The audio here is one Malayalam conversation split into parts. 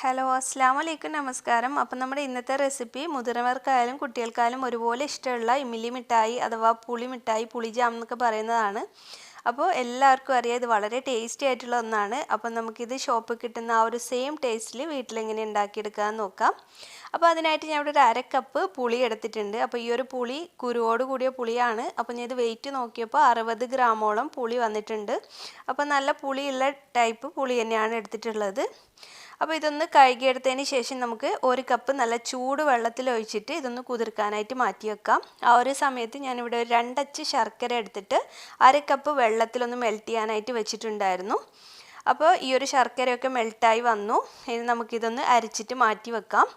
ഹലോ അസ്സാം വലൈക്കും നമസ്കാരം. അപ്പം നമ്മുടെ ഇന്നത്തെ റെസിപ്പി മുതിർന്നവർക്കായാലും കുട്ടികൾക്കായാലും ഒരുപോലെ ഇഷ്ടമുള്ള ഇമ്ലി മിഠായി അഥവാ പുളി മിഠായി, പുളിജാം എന്നൊക്കെ പറയുന്നതാണ്. അപ്പോൾ എല്ലാവർക്കും അറിയാം ഇത് വളരെ ടേസ്റ്റി ആയിട്ടുള്ള ഒന്നാണ്. അപ്പം നമുക്കിത് ഷോപ്പിൽ കിട്ടുന്ന ആ ഒരു സെയിം ടേസ്റ്റിൽ വീട്ടിലെങ്ങനെ ഉണ്ടാക്കിയെടുക്കാമെന്ന് നോക്കാം. അപ്പോൾ അതിനായിട്ട് ഞാൻ ഇവിടെ ഒരു 1/2 കപ്പ് പുളി എടുത്തിട്ടുണ്ട്. അപ്പോൾ ഈ ഒരു പുളി കുരുവോട് കൂടിയ പുളിയാണ്. അപ്പോൾ ഞാൻ ഇത് വെയിറ്റ് നോക്കിയപ്പോൾ 60 ഗ്രാമോളം പുളി വന്നിട്ടുണ്ട്. അപ്പോൾ നല്ല പുളിയുള്ള ടൈപ്പ് പുളി തന്നെയാണ് എടുത്തിട്ടുള്ളത്. അപ്പോൾ ഇതൊന്ന് കഴുകിയെടുത്തതിന് ശേഷം നമുക്ക് 1 കപ്പ് നല്ല ചൂട് വെള്ളത്തിൽ ഒഴിച്ചിട്ട് ഇതൊന്ന് കുതിർക്കാനായിട്ട് മാറ്റി വെക്കാം. ആ ഒരു സമയത്ത് ഞാനിവിടെ ഒരു 2 അച്ച് ശർക്കര എടുത്തിട്ട് 1/2 കപ്പ് വെള്ളത്തിലൊന്ന് മെൽറ്റ് ചെയ്യാനായിട്ട് വെച്ചിട്ടുണ്ടായിരുന്നു. അപ്പോൾ ഈ ഒരു ശർക്കരയൊക്കെ മെൽറ്റായി വന്നു. ഇനി നമുക്കിതൊന്ന് അരിച്ചിട്ട് മാറ്റി വെക്കാം.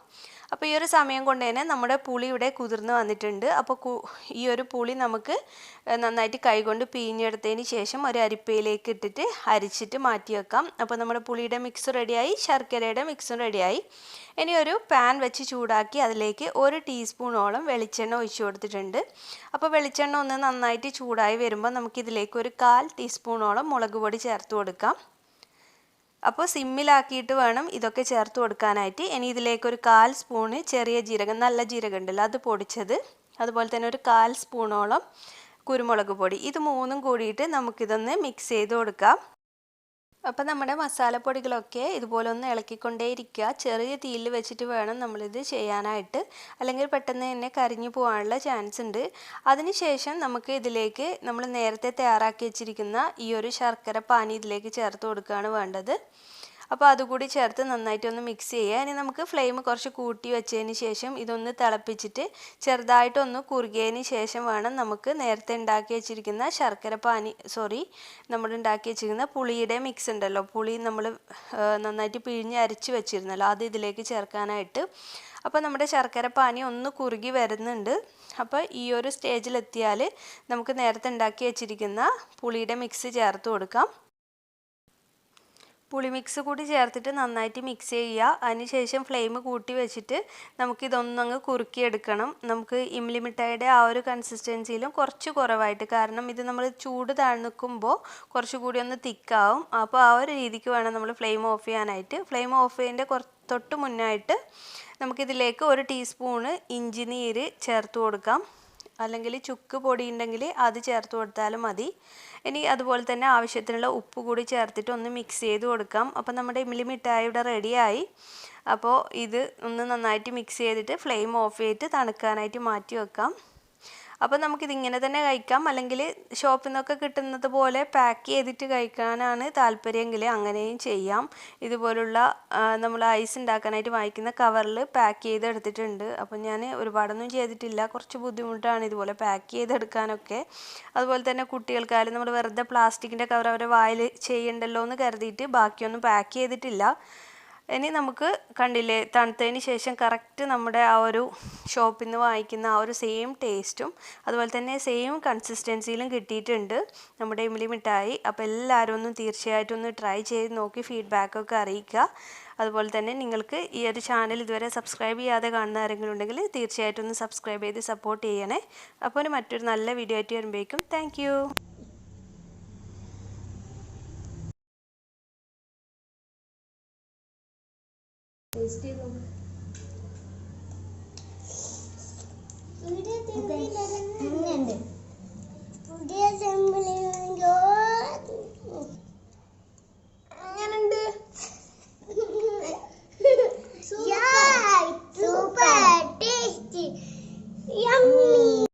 അപ്പോൾ ഈ ഒരു സമയം കൊണ്ട് തന്നെ നമ്മുടെ പുളി ഇവിടെ കുതിർന്ന് വന്നിട്ടുണ്ട്. അപ്പോൾ ഈ ഒരു പുളി നമുക്ക് നന്നായിട്ട് കൈകൊണ്ട് പിഴിഞ്ഞെടുത്തതിന് ശേഷം ഒരു അരിപ്പയിലേക്ക് ഇട്ടിട്ട് അരിച്ചിട്ട് മാറ്റി വെക്കാം. അപ്പോൾ നമ്മുടെ പുളിയുടെ മിക്സ് റെഡിയായി, ശർക്കരയുടെ മിക്സും റെഡിയായി. ഇനി ഒരു പാൻ വെച്ച് ചൂടാക്കി അതിലേക്ക് 1 ടീസ്പൂണോളം വെളിച്ചെണ്ണ ഒഴിച്ചു കൊടുത്തിട്ടുണ്ട്. അപ്പോൾ വെളിച്ചെണ്ണ ഒന്ന് നന്നായിട്ട് ചൂടായി വരുമ്പോൾ നമുക്കിതിലേക്ക് ഒരു 1/4 ടീസ്പൂണോളം മുളക് പൊടി ചേർത്ത് കൊടുക്കാം. അപ്പോൾ സിമ്മിലാക്കിയിട്ട് വേണം ഇതൊക്കെ ചേർത്ത് കൊടുക്കാനായിട്ട്. ഇനി ഇതിലേക്ക് ഒരു 1/4 സ്പൂണ് ചെറിയ ജീരകം, നല്ല ജീരകം ഉണ്ടല്ലോ അത് പൊടിച്ചത്, അതുപോലെ തന്നെ ഒരു 1/4 സ്പൂണോളം കുരുമുളക് പൊടി, ഇത് മൂന്നും കൂടിയിട്ട് നമുക്കിതൊന്ന് മിക്സ് ചെയ്ത് കൊടുക്കാം. അപ്പോൾ നമ്മുടെ മസാലപ്പൊടികളൊക്കെ ഇതുപോലെ ഒന്ന് ഇളക്കിക്കൊണ്ടേയിരിക്കുക. ചെറിയ തീയിൽ വെച്ചിട്ട് വേണം നമ്മളിത് ചെയ്യാനായിട്ട്, അല്ലെങ്കിൽ പെട്ടെന്ന് തന്നെ കരിഞ്ഞു പോകാനുള്ള ചാൻസ് ഉണ്ട്. അതിനുശേഷം നമുക്ക് ഇതിലേക്ക് നമ്മൾ നേരത്തെ തയ്യാറാക്കി വെച്ചിരിക്കുന്ന ഈ ഒരു ശർക്കര പാനി ഇതിലേക്ക് ചേർത്ത് കൊടുക്കുകയാണ് വേണ്ടത്. അപ്പോൾ അതുകൂടി ചേർത്ത് നന്നായിട്ടൊന്ന് മിക്സ് ചെയ്യുക. ഇനി നമുക്ക് ഫ്ലെയിം കുറച്ച് കൂട്ടി വെച്ചതിന് ശേഷം ഇതൊന്ന് തിളപ്പിച്ചിട്ട് ചെറുതായിട്ടൊന്ന് കുറുകിയതിന് ശേഷം വേണം നമുക്ക് നേരത്തെ ഉണ്ടാക്കി വെച്ചിരിക്കുന്ന നമ്മൾ ഉണ്ടാക്കി വെച്ചിരിക്കുന്ന പുളിയുടെ മിക്സ് ഉണ്ടല്ലോ, പുളി നമ്മൾ നന്നായിട്ട് പിഴിഞ്ഞ് അരച്ച് വെച്ചിരുന്നല്ലോ, അത് ഇതിലേക്ക് ചേർക്കാനായിട്ട്. അപ്പോൾ നമ്മുടെ ശർക്കര പാനി ഒന്ന് കുറുകി വരുന്നുണ്ട്. അപ്പോൾ ഈ ഒരു സ്റ്റേജിലെത്തിയാൽ നമുക്ക് നേരത്തെ ഉണ്ടാക്കി വെച്ചിരിക്കുന്ന പുളിയുടെ മിക്സ് ചേർത്ത് കൊടുക്കാം. പുളി മിക്സ് കൂടി ചേർത്തിട്ട് നന്നായിട്ട് മിക്സ് ചെയ്യുക. അതിനുശേഷം ഫ്ലെയിം കൂട്ടി വെച്ചിട്ട് നമുക്കിതൊന്നങ്ങ് കുറുക്കിയെടുക്കണം. നമുക്ക് ഇമ്ലി മിഠായിയുടെ ആ ഒരു കൺസിസ്റ്റൻസിയിലും കുറച്ച് കുറവായിട്ട്, കാരണം ഇത് നമ്മൾ ചൂട് താഴ്ന്നിക്കുമ്പോൾ കുറച്ചുകൂടി ഒന്ന് തിക്കാവും. അപ്പോൾ ആ ഒരു രീതിക്ക് വേണം നമ്മൾ ഫ്ലെയിം ഓഫ് ചെയ്യാനായിട്ട്. ഫ്ലെയിം ഓഫ് ചെയ്യുന്നതിൻ്റെ തൊട്ട് മുന്നായിട്ട് നമുക്കിതിലേക്ക് 1 ടീസ്പൂണ് ഇഞ്ചി നീര് ചേർത്ത് കൊടുക്കാം, അല്ലെങ്കിൽ ചുക്ക് പൊടി ഉണ്ടെങ്കിൽ അത് ചേർത്ത് കൊടുത്താലും മതി. ഇനി അതുപോലെ തന്നെ ആവശ്യത്തിനുള്ള ഉപ്പ് കൂടി ചേർത്തിട്ട് ഒന്ന് മിക്സ് ചെയ്ത് കൊടുക്കാം. അപ്പോൾ നമ്മുടെ ഇമ്ലി മിഠായി ഇവിടെ റെഡിയായി. അപ്പോൾ ഇത് ഒന്ന് നന്നായിട്ട് മിക്സ് ചെയ്തിട്ട് ഫ്ലെയിം ഓഫ് ചെയ്തിട്ട് തണുക്കാനായിട്ട് മാറ്റി വെക്കാം. അപ്പോൾ നമുക്കിതിങ്ങനെ തന്നെ കഴിക്കാം, അല്ലെങ്കിൽ ഷോപ്പിൽ നിന്നൊക്കെ കിട്ടുന്നത് പോലെ പാക്ക് ചെയ്തിട്ട് കഴിക്കാനാണ് താല്പര്യമെങ്കിൽ അങ്ങനെയും ചെയ്യാം. ഇതുപോലുള്ള നമ്മൾ ഐസ് ഉണ്ടാക്കാനായിട്ട് വാങ്ങിക്കുന്ന കവറിൽ പാക്ക് ചെയ്തെടുത്തിട്ടുണ്ട്. അപ്പോൾ ഞാൻ ഒരുപാടൊന്നും ചെയ്തിട്ടില്ല, കുറച്ച് ബുദ്ധിമുട്ടാണ് ഇതുപോലെ പാക്ക് ചെയ്തെടുക്കാനൊക്കെ. അതുപോലെ തന്നെ കുട്ടികൾക്കായാലും നമ്മൾ വെറുതെ പ്ലാസ്റ്റിക്കിൻ്റെ കവർ അവരെ വായിൽ ചെയ്യണ്ടല്ലോ എന്ന് കരുതിയിട്ട് ബാക്കിയൊന്നും പാക്ക് ചെയ്തിട്ടില്ല. ഇനി നമുക്ക് കണ്ടില്ലേ, തണുത്തതിന് ശേഷം കറക്റ്റ് നമ്മുടെ ആ ഒരു ഷോപ്പിൽ നിന്ന് വാങ്ങിക്കുന്ന ആ ഒരു സെയിം ടേസ്റ്റും അതുപോലെ തന്നെ സെയിം കൺസിസ്റ്റൻസിയിലും കിട്ടിയിട്ടുണ്ട് നമ്മുടെ ഇമ്ലി മിഠായി. അപ്പോൾ എല്ലാവരും ഒന്ന് തീർച്ചയായിട്ടും ഒന്ന് ട്രൈ ചെയ്ത് നോക്കി ഫീഡ്ബാക്കൊക്കെ അറിയിക്കുക. അതുപോലെ തന്നെ നിങ്ങൾക്ക് ഈ ഒരു ചാനൽ ഇതുവരെ സബ്സ്ക്രൈബ് ചെയ്യാതെ കാണുന്ന ആരെങ്കിലും ഉണ്ടെങ്കിൽ തീർച്ചയായിട്ടും ഒന്ന് സബ്സ്ക്രൈബ് ചെയ്ത് സപ്പോർട്ട് ചെയ്യണേ. അപ്പോൾ മറ്റൊരു നല്ല വീഡിയോ ആയിട്ട് വരുമ്പോഴേക്കും thank you. Super tasty, yummy.